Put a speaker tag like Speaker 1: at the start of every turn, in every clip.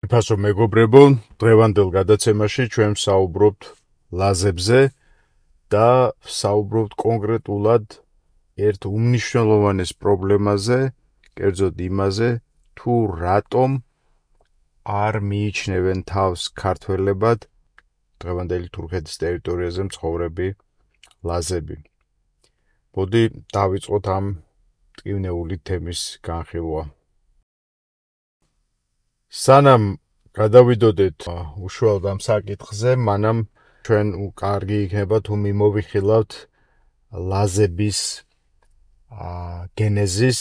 Speaker 1: ფასო მეგობრებო, დღევანდელ გადაცემაში ჩვენ საუბრობთ ლაზებზე და საუბრობთ კონკრეტულად ერთ უმნიშვნელოვანეს პრობლემაზე, კერძოდ იმაზე, თუ რატომ არ მიიჩნევენ თავს ქართველებად დღევანდელი თურქეთის ტერიტორიაზე მცხოვრები ლაზები. მოდი დავიწყოთ ამ ტკივნეული თემის განხილვა. სანამ გადავიდოდეთ უშუალოდ ამ საკითხზე, მანამ ჩვენ კარგი იქნება თუ მიმოვიხილავთ ლაზების გენეზის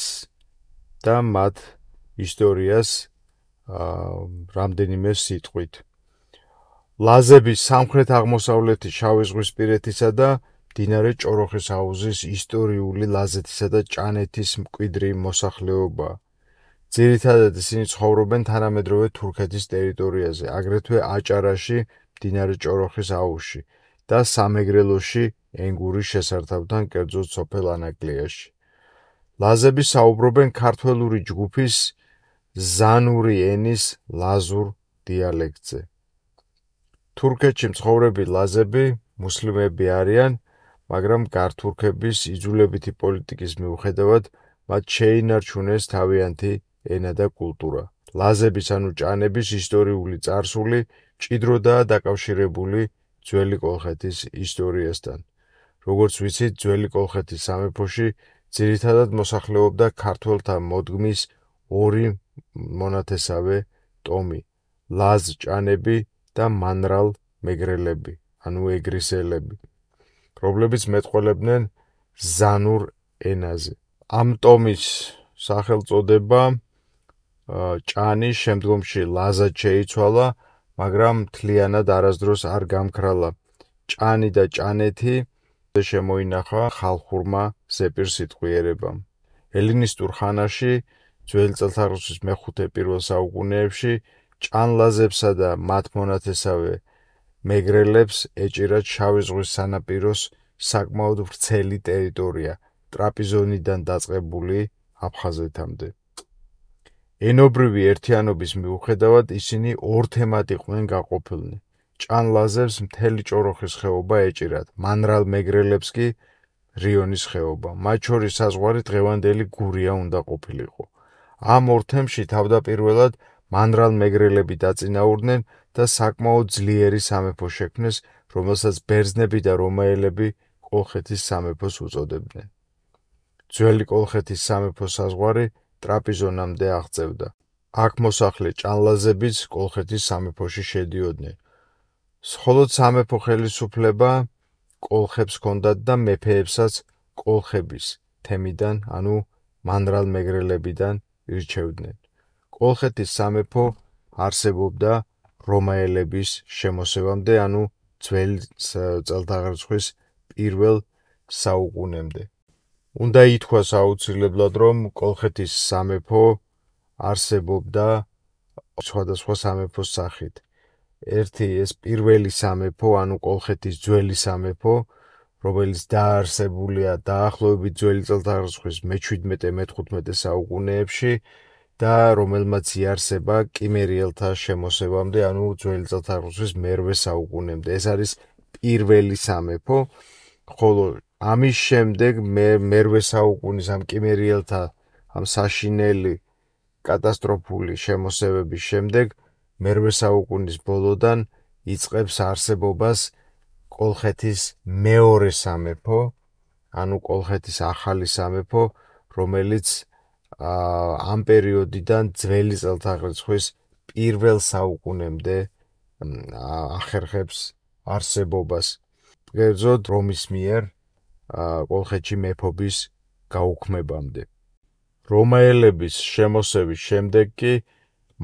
Speaker 1: და მათ ისტორიას რამდენიმე სიტყვით. ლაზები სამხრეთ-აღმოსავლეთის შავიზღვისპირეთისა და მდინარე ჭოროხის აუზის ისტორიული ლაზეთისა და ჭანეთის მკვიდრი მოსახლეობაა. ძირითადად ისინი ცხოვრობენ თანამედროვე თურქეთის ტერიტორიაზე, აგრეთვე აჭარაში, მდინარე ჭოროხის აუზში და სამეგრელოში ენგურის შესართავთან, კერძოდ სოფელ ანაკლიაში. ლაზები საუბრობენ ქართველური ჯგუფის ზანური ენის ლაზურ დიალექტზე. თურქეთში მცხოვრები ლაზები მუსლიმები არიან, მაგრამ გართურქების იძულებითი პოლიტიკის მიუხედავად მათ შეინარჩუნეს თავიანთი ენა და კულტურა. ლაზების ანუ ჭანების ისტორიული წარსული მჭიდროდაა დაკავშირებული ძველი კოლხეთის ისტორიასთან. როგორც ვიცით, ძველი კოლხეთის სამეფოში ძირითადად მოსახლეობდა ქართველთა მოდგმის ორი მონათესავე ტომი: ლაზ-ჭანები და მანრალ-მეგრელები, ანუ ეგრისელები, რომლებიც მეტყველებდნენ ზანურ ენაზე. ამ ტომის სახელწოდება ჭანი შემდგომში ლაზად შეიცვალა, მაგრამ მთლიანად არასდროს არ გამქრალა. ჭანი და ჭანეთი შემოინახა ხალხურმა ზეპირსიტყვიერებამ. ელინისტურ ხანაში, ძველი წელთაღრიცხვის მე-5-1 საუკუნეებში, ჭანლაზებსა და მათ მონათესავე მეგრელებს ეჭირათ შავი ზღვის სანაპიროს საკმაოდ ვრცელი ტერიტორია, ტრაპიზონიდან დაწყებული აფხაზეთამდე. ენობრივი ერთიანობის მიუხედავად ისინი ორ თემად იყვნენ გაყოფილნი. ჭანლაზებს მთელი ჭოროხის ხეობა ეჭირათ, მანრალ-მეგრელებს კი რიონის ხეობა. მათ შორის საზღვარი დღევანდელი გურია უნდა ყოფილიყო. ამ ორ თემში თავდაპირველად მანრალ-მეგრელები დაწინაურდნენ და საკმაოდ ძლიერი სამეფო შექმნეს, რომელსაც ბერძნები და რომაელები კოლხეთის სამეფოს უწოდებდნენ. ძველი კოლხეთის სამეფოს საზღვარი ტრაპიზონამდე აღწევდა. აქ მოსახლე ჭანლაზებიც კოლხეთის სამეფოში შედიოდნენ. მხოლოდ სამეფო ხელისუფლება კოლხებს ჰქონდათ და მეფეებსაც კოლხების თემიდან, ანუ მანრალ-მეგრელებიდან ირჩევდნენ. კოლხეთის სამეფო არსებობდა რომაელების შემოსევამდე, ანუ ძველი წელთაღრიცხვის 1 საუკუნემდე. უნდა ითქვას აუცილებლად, რომ კოლხეთის სამეფო არსებობდა სხვადასხვა სამეფოს სახით. ერთი ეს პირველი სამეფო, ანუ კოლხეთის ძველი სამეფო, რომელიც დაარსებულია დაახლოებით ძველი წელთაღრიცხვის მე-17-მე-15 საუკუნეებში და რომელმაც იარსება კიმერიელთა შემოსევამდე, ანუ ძველი წელთაღრიცხვის მე-8 საუკუნემდე. ეს არის პირველი სამეფო, ხოლო ამის შემდეგ მე-8 საუკუნის ამ კიმერიელთა ამ საშინელი კატასტროფული შემოსევების შემდეგ მე-8 საუკუნის ბოლოდან იწყებს არსებობას კოლხეთის მეორე სამეფო, ანუ კოლხეთის ახალი სამეფო, რომელიც ამ პერიოდიდან ძველი წელთაღრიცხვის 1 საუკუნემდე ახერხებს არსებობას, კერძოდ რომის მიერ კოლხეთში მეფობის გაუქმებამდე. რომაელების შემოსევის შემდეგ კი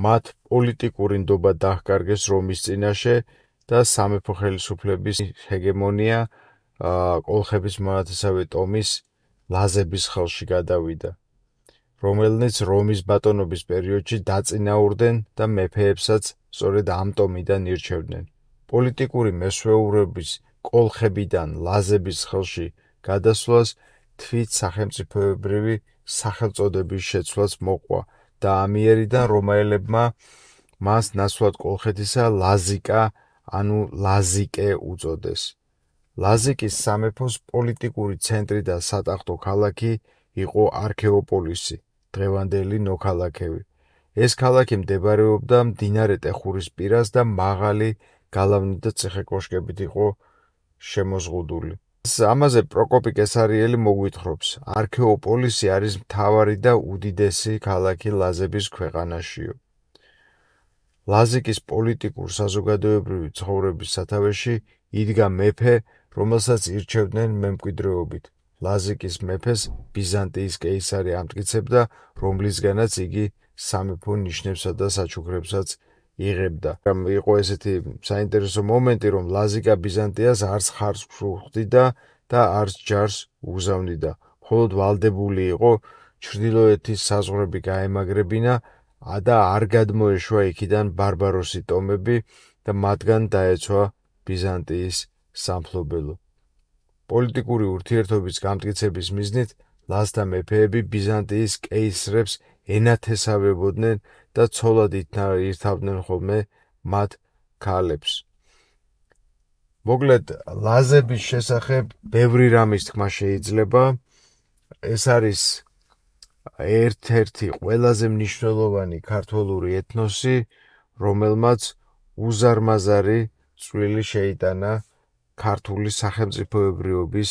Speaker 1: მათ პოლიტიკური ნდობა დაჰკარგეს რომის წინაშე და სამეფო ხელისუფლების ჰეგემონია კოლხების მონათესავე ტომის ლაზების ხელში გადავიდა, რომელნიც რომის ბატონობის პერიოდში დაწინაურდნენ და მეფეებსაც სწორედ ამ ტომიდან ირჩევდნენ. პოლიტიკური მესვეურების კოლხებიდან ლაზების ხელში გადასვლას თვით სახელმწიფოებრივი სახელწოდების შეცვლაც მოყვა და ამიერიდან რომაელებმა მას ნაცვლად კოლხეთისა ლაზიკა, ანუ ლაზიკე უწოდეს. ლაზიკის სამეფოს პოლიტიკური ცენტრი და სატახტო ქალაქი იყო არქეოპოლისი, დღევანდელი ნოქალაქევი. ეს ქალაქი მდებარეობდა მდინარე ტეხურის პირას და მაღალი გალავნით და ციხე-კოშკებით იყო შემოზღუდული. ამაზე პროკოპი კესარიელი მოგვითხრობს. არქეოპოლისი არის მთავარი და უდიდესი ქალაქი ლაზების ქვეყანაშიო. ლაზიკის პოლიტიკურ-საზოგადოებრივი ცხოვრების სათავეში იდგა მეფე, რომელსაც ირჩევდნენ მემკვიდრეობით. ლაზიკის მეფეს ბიზანტიის კეისარი ამტკიცებდა, რომლისგანაც იგი სამეფო ნიშნებსა და საჩუქრებსაც იღებდა. იყო ესეთი საინტერესო მომენტი, რომ ლაზიკა ბიზანტიას არც ხარს უხდიდა და არც ჯარს უგზავნიდა. მხოლოდ ვალდებული იყო ჩრდილოეთის საზღვრები გაემაგრებინა და არ გადმოეშვა იქიდან ბარბაროსი ტომები და მათგან დაეცვა ბიზანტიის სამფლობელო. პოლიტიკური ურთიერთობის გამტკიცების მიზნით ლაზთა მეფეები ბიზანტიის კეისრებს ენათესავებოდნენ და ცოლად ირთავდნენ ხოლმე მათ ქალებს. მოკლედ, ლაზების შესახებ ბევრი რამის თქმა შეიძლება. ეს არის ერთ-ერთი ყველაზე მნიშვნელოვანი ქართველური ეთნოსი, რომელმაც უზარმაზარი წვლილი შეიტანა ქართული სახელმწიფოებრიობის,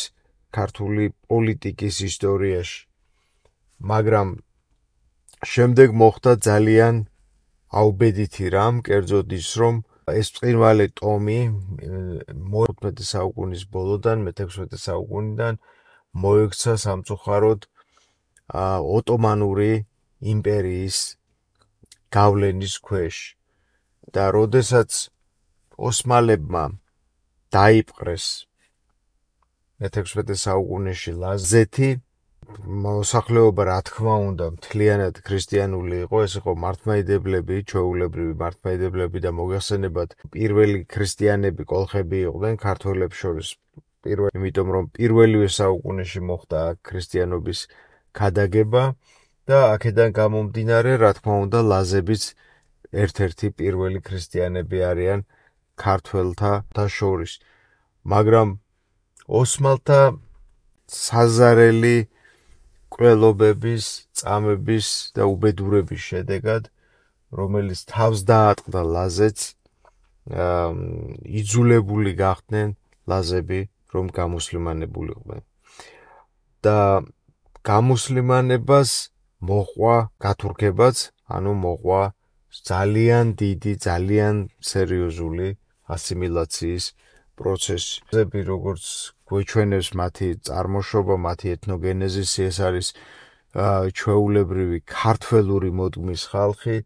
Speaker 1: ქართული პოლიტიკის ისტორიაში. მაგრამ შემდეგ მოხდა ძალიან აუბედითი რამ, კერძოდ ის, რომ ეს ბრწყინვალე ტომი მე-15 საუკუნის ბოლოდან, მე-16 საუკუნიდან მოექცა სამწუხაროდ ოტომანური იმპერიის გავლენის ქვეშ. და როდესაც ოსმალებმა დაიპყრეს მე-16 საუკუნეში ლაზეთი, მოსახლეობა რა თქმა უნდა მთლიანად ქრისტიანული იყო, ეს იყო მართლმადიდებლები, ჩვეულებრივი მართლმადიდებლები და მოგეხსენებათ, პირველი ქრისტიანები კოლხები იყვნენ ქართველებს შორის. იმიტომ რომ პირველივე საუკუნეში მოხდა ქრისტიანობის ქადაგება და აქედან გამომდინარე, რა თქმა უნდა, ლაზებიც ერთ-ერთი პირველი ქრისტიანები არიან ქართველთა შორის. მაგრამ ოსმალთა საზარელი კვლელობების, წამების და უბედურების შედეგად, რომელიც თავს დაატყდა ლაზეთს, იძულებული გახდნენ ლაზები, რომ გამუსლიმანებულიყვნენ. და გამუსლიმანებას მოყვა გათურქებაც, ანუ მოყვა ძალიან დიდი, ძალიან სერიოზული ასიმილაციის პროცესი. ლაზები, როგორც გვეჩვენებს მათი წარმოშობა, მათი ეთნოგენეზისი, ეს არის ჩვეულებრივი ქართველური მოდგმის ხალხი,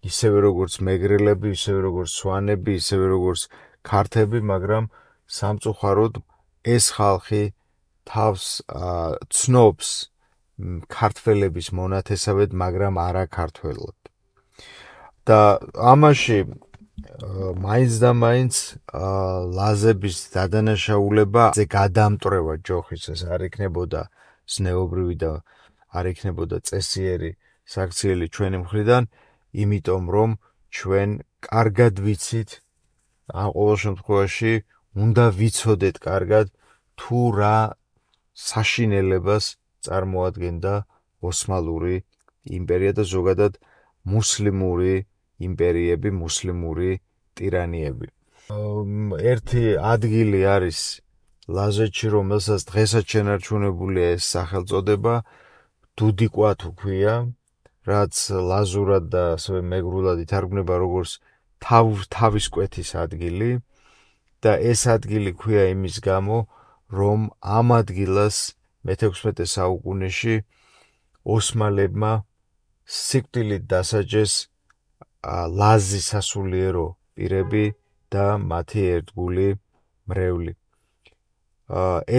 Speaker 1: ისევე როგორც მეგრელები, ისევე როგორც სვანები, ისევე როგორც ქართები, მაგრამ სამწუხაროდ ეს ხალხი თავს ცნობს ქართველების მონათესავედ, მაგრამ არა ქართველად. და ამაში მაინც და მაინც ლაზების დადანაშაულება გადამტრევა ჯოხის, ეს არ იქნებოდა ზნეობრივი და არ იქნებოდა წესიერი საქციელი ჩვენი მხრიდან, იმიტომ რომ ჩვენ კარგად ვიცით, ყოველ შემთხვევაში უნდა ვიცოდეთ კარგად, თუ რა საშინელებას წარმოადგენდა ოსმალური იმპერია და ზოგადად მუსლიმური იმპერიები, მუსლიმური ტირანიები. ერთი ადგილი არის ლაზეთში, რომელსაც დღესაც შენარჩუნებულია ეს სახელწოდება, დუდიკვათ უქვია, რაც ლაზურად და ასევე მეგრულად ითარგმნება როგორც თავის კვეთის ადგილი და ეს ადგილი ქვია იმის გამო, რომ ამ ადგილას მე-16 საუკუნეში ოსმალებმა სიკვდილით დასაჯეს ლაზი სასულიერო პირები და მათი ერთგული მრევლი.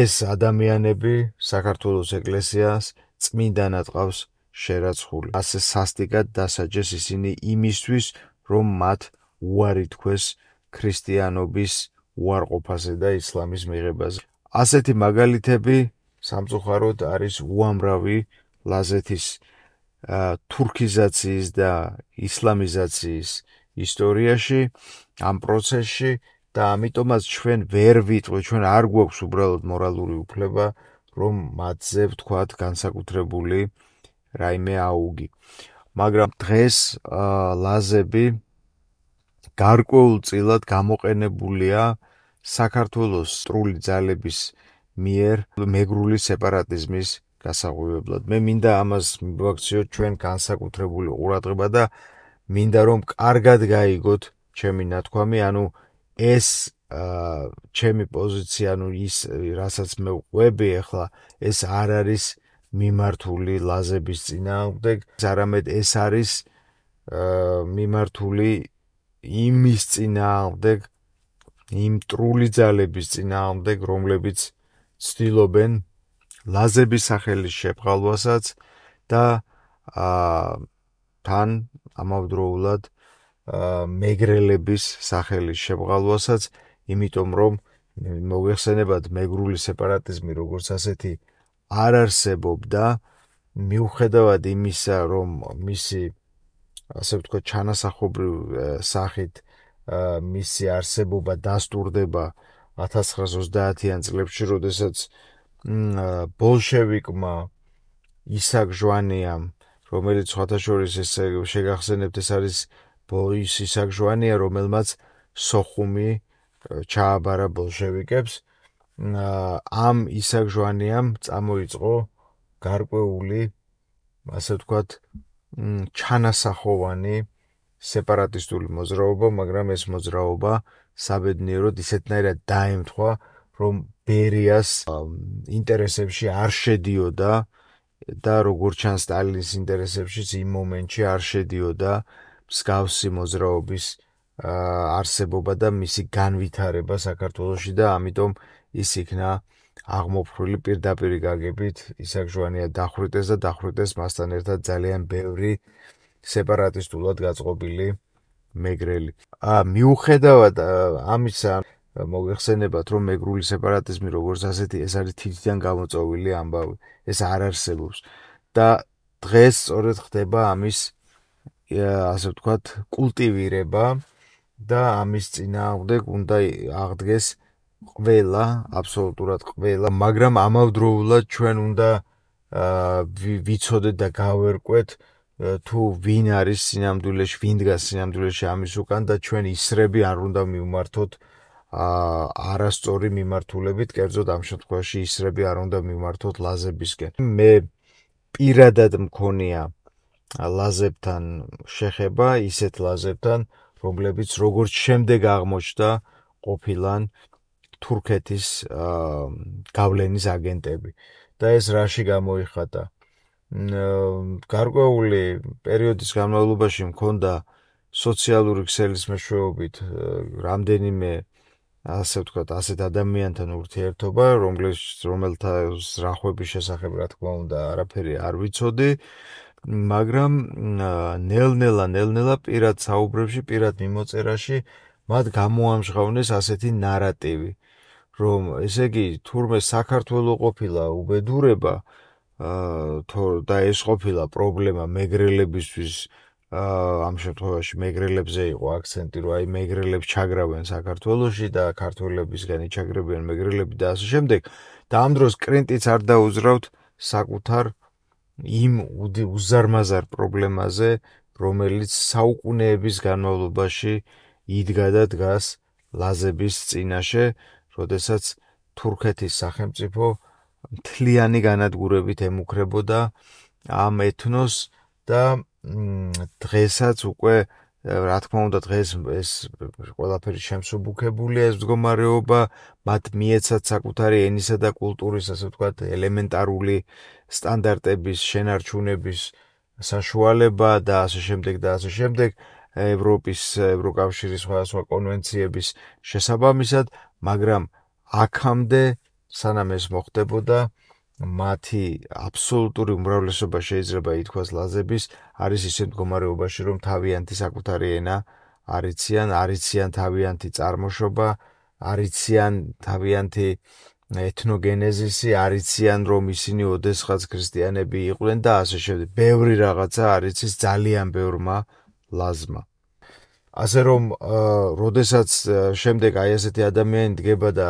Speaker 1: ეს ადამიანები საქართველოს ეკლესიას წმინდანად ყავს შერაცხული. ასე სასტიკად დასაჯეს ისინი იმისთვის, რომ მათ უარი თქვეს ქრისტიანობის უარყოფაზე და ისლამის მიღებაზე. ასეთი მაგალითები სამწუხაროდ არის უამრავი ლაზეთის თურქიზაციის და ისლამიზაციის ისტორიაში, ამ პროცესში და ამიტომაც ჩვენ ვერ ვიტყვით, ჩვენ არ გვაქვს უბრალოდ მორალური უფლება, რომ მათზე ვთქვათ განსაკუთრებული რაიმე აუგი. მაგრამ დღეს ლაზები გარკვეულწილად გამოყენებულია საქართველოს სრული ძალების მიერ მეგრული სეპარატიზმის გასაღვივებლად. მე მინდა ამას მივაქციოთ ჩვენ განსაკუთრებული ყურადღება და მინდა რომ კარგად გაიგოთ ჩემი ნათქვამი, ანუ ეს ჩემი პოზიცია, ანუ ის რასაც მე ვყვები ახლა, ეს არ არის მიმართული ლაზების წინააღმდეგ, არამედ ეს არის მიმართული იმის წინააღმდეგ, იმ მტრული ძალების წინააღმდეგ, რომლებიც ცდილობენ ლაზების სახელის შებრალვასაც და თან ამავდროულად მეგრელების სახელის შებრალვასაც, იმიტომ რომ მოიხსენებათ მეგრული სეპარატიზმი როგორც ასეთი არ არსებობდა, მიუხედავად იმისა, რომ მისი ასე ვთქვათ ჩანასახობრივ სახით მისი არსებობა დასტურდება 1930-იან წლებში, როდესაც ბოლშევიკმა ისაკ ჟვანიამ, რომელიც სხვათაშორის ეს შეგახსენებთ, ეს არის ის ისაკ ჟვანია, რომელმაც სოხუმი ჩააბარა ბოლშევიკებს, ამ ისაკ ჟვანიამ წამოიწყო გარკვეული, ასე ვთქვათ, ჩანასახოვანი სეპარატისტული მოძრაობა, მაგრამ ეს მოძრაობა საბედნიეროდ ისეთნაირად დაემთხვა, რომ ბერიას ინტერესებში არ შედიოდა და როგორც ჩანს სტალინის ინტერესებშიც იმ მომენტში არ შედიოდა მსგავსი მოძრაობის არსებობა და მისი განვითარება საქართველოში და ამიტომ ის იქნა აღმოფხვრილი პირდაპირი გაგებით ისაკ ჟვანია დახვრიტეს და დახვრიტეს მასთან ერთად ძალიან ბევრი სეპარატისტულად გაწყობილი მეგრელი. მიუხედავად ამისა, მოიხსენებათ, რომ მეგრული სეპარატიზმი როგორც ასეთი, ეს არის თითიდან გამოწვეული ამბავი, ეს არ არსებობს და დღეს სწორედ ხდება ამის ასე ვთქვათ კულტივირება და ამის წინააღმდეგ უნდა აღდგეს ყველა, აბსოლუტურად ყველა, მაგრამ ამავდროულად ჩვენ უნდა ვიცოდეთ და გავერკვეთ თუ ვინ არის სინამდვილეში, ვინ დგას სინამდვილეში ამის უკან და ჩვენ ისრები არ უნდა მივმართოთ არასწორი მიმართულებით, კერძოდ ამ შემთხვევაში ისრები არ უნდა მივმართოთ ლაზებისკენ. მე პირადად მქონია ლაზებთან შეხება, ისეთ ლაზებთან, რომლებიც როგორც შემდეგ აღმოჩნდა ყოფილან თურქეთის გავლენის აგენტები და ეს რაში გამოიხატა. გარკვეული პერიოდის განმავლობაში მქონდა სოციალური ქსელის მეშვეობით რამდენიმე ასე ვთქვათ, ასეთ ადამიანთან ურთიერთობა, რომელთა ზრახვების შესახებ რა თქმა უნდა არაფერი არ ვიცოდი, მაგრამ ნელ-ნელა პირად საუბრებში, პირად მიმოწერაში მათ გამოამჟღავნეს ასეთი ნარატივი, რომ ესე იგი თურმე საქართველოს ყოფილა უბედურება და ეს ყოფილა პრობლემა მეგრელებისთვის, ამ შემთხვევაში მეგრელებზე იყო აქცენტი, რომ აი მეგრელებს ჩაგრავენ საქართველოში და ქართველებისგან იჩაგრებიან მეგრელები და ასე შემდეგ და ამ დროს კრენტიც არ დაუძრავთ საკუთარ იმ უზარმაზარ პრობლემაზე, რომელიც საუკუნეების განმავლობაში იდგა და დგას ლაზების წინაშე, როდესაც თურქეთის სახელმწიფო მთლიანი განადგურებით ემუქრებოდა ამ ეთნოს და დღესაც უკვე რა თქმა უნდა დღეს ეს ყველაფერი შემსუბუქებულია ეს მდგომარეობა, მათ მიეცათ საკუთარი ენისა და კულტურის, ასე ვთქვათ, ელემენტარული სტანდარტების შენარჩუნების საშუალება და ასე შემდეგ და ასე შემდეგ, ევროკავშირის სხვადასხვა კონვენციების შესაბამისად, მაგრამ აქამდე სანამ ეს მოხდებოდა, მათი აბსოლუტური უმრავლესობა შეიძლება ითქვას ლაზების არის ისეთ მდგომარეობაში, რომ თავიანთი საკუთარი ენა არიციან თავიანთი წარმოშობა, არიციან თავიანთი ეთნოგენეზისი, არიციან რომ ისინი ოდესღაც ქრისტიანები იყვნენ და ასე შემდეგ. ბევრი რაღაცა არიცის ძალიან ბევრმა ლაზმა. ასე რომ როდესაც შემდეგ აი ასეთი ადამიანი დგება და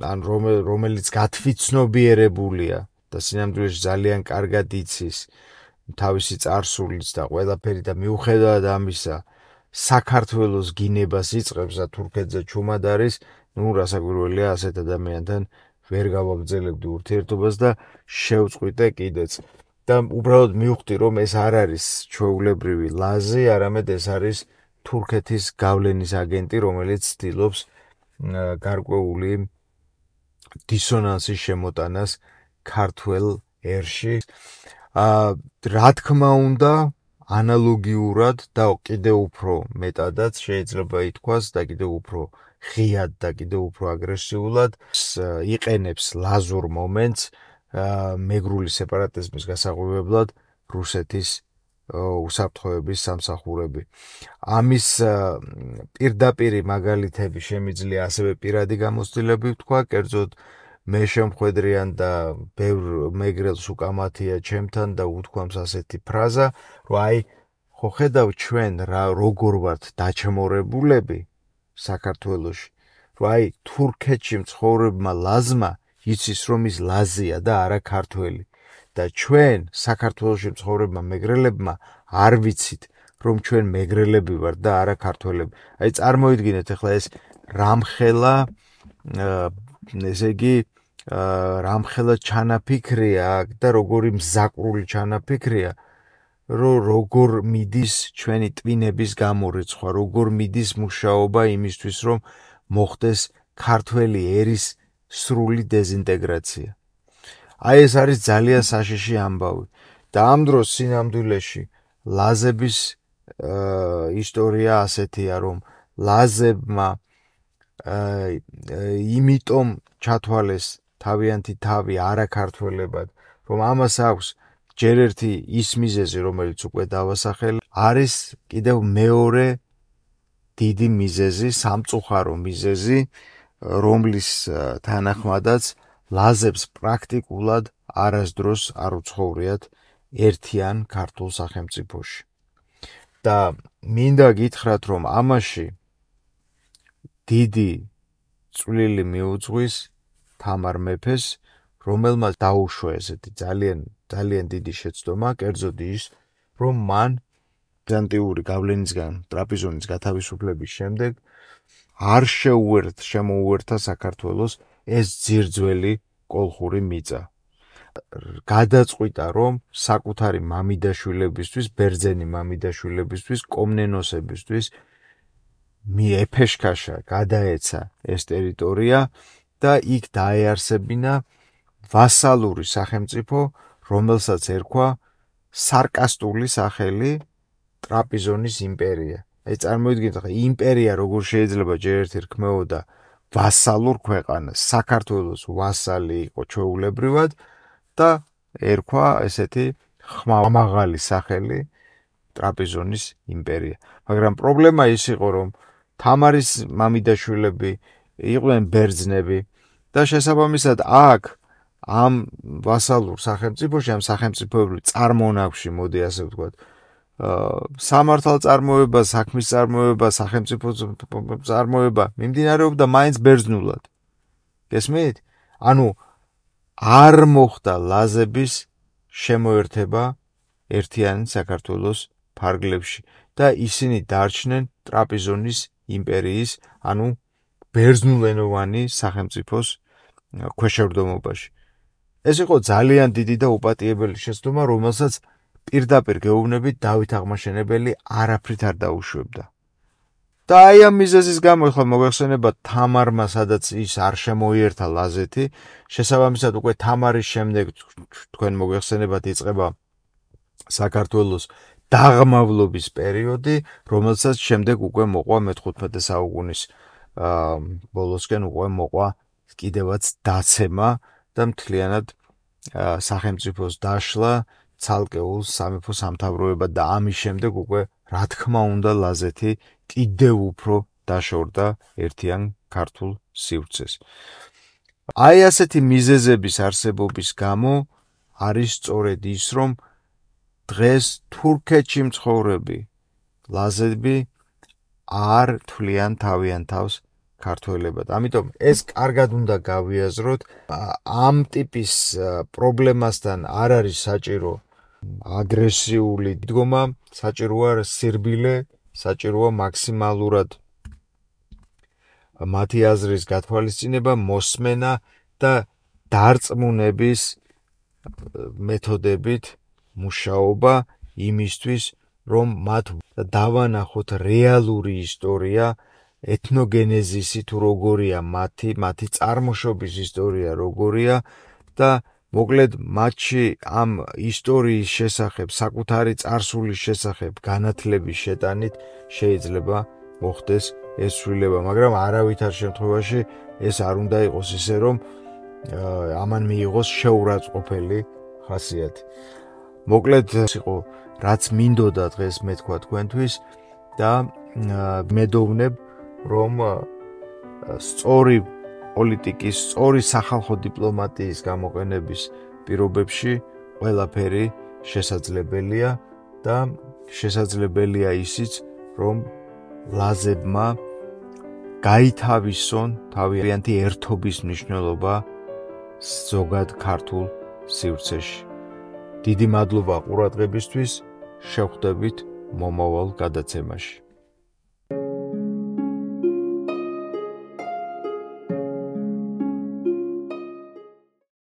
Speaker 1: ან რომელიც გათვითცნობიერებულია და სინამდვილეში ძალიან კარგად იცის თავისი წარსულიც და ყველაფერი და მიუხედავად ამისა საქართველოს გინებას იწყებს და თურქეთზე ჩუმად არის, რასაკვირველია ასეთ ადამიანთან ვერ გავაგრძელებდი ურთიერთობას და შევწყვიტე კიდეც. და უბრალოდ მივხვდი, რომ ეს არ არის ჩვეულებრივი ლაზი, არამედ ეს არის თურქეთის გავლენის აგენტი, რომელიც ცდილობს გარკვეული დისონანსის შემოტანას ქართველ ერში. რა თქმა უნდა, ანალოგიურად და კიდევ უფრო მეტადაც შეიძლება ითქვას და კიდევ უფრო ღიად და კიდევ უფრო აგრესიულად იყენებს ლაზურ მომენტს მეგრული სეპარატიზმის გასაღვივებლად რუსეთის უსაფრთხოების სამსახურები. ამის პირდაპირი მაგალითები შემიძლია ასევე პირადი გამოცდილები ვთქვა, კერძოდ მე შემხედრიან და ბევრ მეგრელს უკამათია ჩემთან და უთქვამს ასეთი ფრაზა, რომ აი ხო ხედავ ჩვენ როგორ ვართ დაჩემორებულები საქართველოში, რომ აი თურქეთში მცხოვრებმა ლაზმა იცის რომ ის ლაზია და არა ქართველი და ჩვენ საქართველოში მცხოვრებმა მეგრელებმა არ ვიცით რომ ჩვენ მეგრელები ვართ და არა ქართველები. აი წარმოიდგინეთ ახლა ეს რამხელა ესე იგი რამხელა ჩანაფიქრია და როგორი მზაკრული ჩანაფიქრია, რომ როგორ მიდის ჩვენი ტვინების გამორიცხვა, როგორ მიდის მუშაობა იმისთვის, რომ მოხდეს ქართველი ერის სრული დეზინტეგრაცია. აი ეს არის ძალიან საშიში ამბავი და ამ დროს სინამდვილეში ლაზების ისტორია ასეთია, რომ ლაზებმა იმიტომ ჩათვალეს თავიანთი თავი არაქართველებად, რომ ამას აქვს ჯერ ერთი ის მიზეზი, რომელიც უკვე დავასახელე, არის კიდევ მეორე დიდი მიზეზი, სამწუხარო მიზეზი, რომლის თანახმადაც ლაზებს პრაქტიკულად არასდროს არ უცხოვრიათ ერთიან ქართულ სახელმწიფოში. და მინდა გითხრათ, რომ ამაში დიდი წვლილი მიუძღვის თამარ მეფეს, რომელმაც დაუშვა ესეთი ძალიან დიდი შეცდომა, კერძოდ ის, რომ მან ბიზანტიური გავლენისგან ტრაპიზონის გათავისუფლების შემდეგ არ შემოუერთა საქართველოს ეს ძირძველი კოლხური მიწა. გადაწყვიტა, რომ საკუთარი მამიდაშვილებისთვის, ბერძენი მამიდაშვილებისთვის, კომნენოსებისთვის ეფეშქაშა გადაეცა ეს ტერიტორია და იქ დაეარსებინა ვასალური სახელმწიფო, რომელსაც ერქვა სარკასტული სახელი ტრაპიზონის იმპერია. აი წარმოიდგინეთ, ახლა იმპერია როგორ შეიძლება ჯერ ერთი რქმეოდა ვასალურ ქვეყანას, საქართველოს ვასალი იყო ჩვეულებრივად და ერქვა ესეთი ხმამაღალი სახელი ტრაპიზონის იმპერია. მაგრამ პრობლემა ის იყო, რომ თამარის მამიდაშვილები იყვნენ ბერძნები და შესაბამისად აქ ამ ვასალურ სახელმწიფოში, ამ სახელმწიფოებრივ წარმონაქმში, მოდი ასე ვთქვათ, სამართალ წარმოება, საქმის წარმოება, სახელმწიფო წარმოება მიმდინარეობდა მაინც ბერძნულად. გესმით? ანუ არ მოხდა ლაზების შემოერთება ერთიან საქართველოს ფარგლებში და ისინი დარჩნენ ტრაპიზონის იმპერიის, ანუ ბერძნულენოვანი სახელმწიფოს ქვეშევრდომობაში. ეს იყო ძალიან დიდი და უპატიებელი შეცდომა, რომელსაც პირდაპირ გეუბნებით დავით აღმაშენებელი არაფრით არ დაუშვებდა. და აი ამ მიზეზის გამო ახლა მოგეხსენებათ თამარმა, სადაც ის არ შემოიერთა ლაზეთი, შესაბამისად უკვე თამარის შემდეგ თქვენ მოგეხსენებათ იწყება საქართველოს დაღმავლობის პერიოდი, რომელსაც შემდეგ უკვე მოყვა მე-15 საუკუნის ბოლოსკენ უკვე მოყვა კიდევაც დაცემა და მთლიანად სახელმწიფოს დაშლა, ცალკეულ სამეფო სამთავროება და ამის შემდეგ უკვე რა თქმა უნდა ლაზეთი კიდევ უფრო დაშორდა ერთიან ქართულ სივრცეს. აი ასეთი მიზეზების არსებობის გამო არის სწორედ ის, რომ დღეს თურქეთში მცხოვრები ლაზები არ თვლიან თავიანთ თავს ქართველებად. ამიტომ ეს კარგად უნდა გავიაზროთ. ამ ტიპის პრობლემასთან არ არის საჭირო აგრესიული დგომა, საჭიროა სირბილე, საჭიროა მაქსიმალურად მათი აზრის გათვალისწინება, მოსმენა და დარწმუნების მეთოდებით მუშაობა იმისთვის, რომ მათ დავანახოთ რეალური ისტორია, ეთნოგენეზისი თუ როგორია მათი წარმოშობის ისტორია როგორია და მოკლედ მათში ამ ისტორიის შესახებ, საკუთარი წარსულის შესახებ განათლების შეტანით შეიძლება მოხდეს ეს ცვლილება, მაგრამ არავითარ შემთხვევაში ეს არ უნდა იყოს ისე, რომ ამან მიიღოს შეურაცხყოფელი ხასიათი. მოკლედ ეს იყო რაც მინდოდა დღეს მეთქვა თქვენთვის და მედოვნებ რომ სწორი პოლიტიკის, სწორი სახალხო დიპლომატიის გამოყენების პირობებში ყველაფერი შესაძლებელია და შესაძლებელია ისიც, რომ ლაზებმა გაითავისონ თავიანთი ერთობის მნიშვნელობა ზოგად ქართულ სივრცეში. დიდი მადლობა ყურადღებისთვის, შევხვდებით მომავალ გადაცემაში.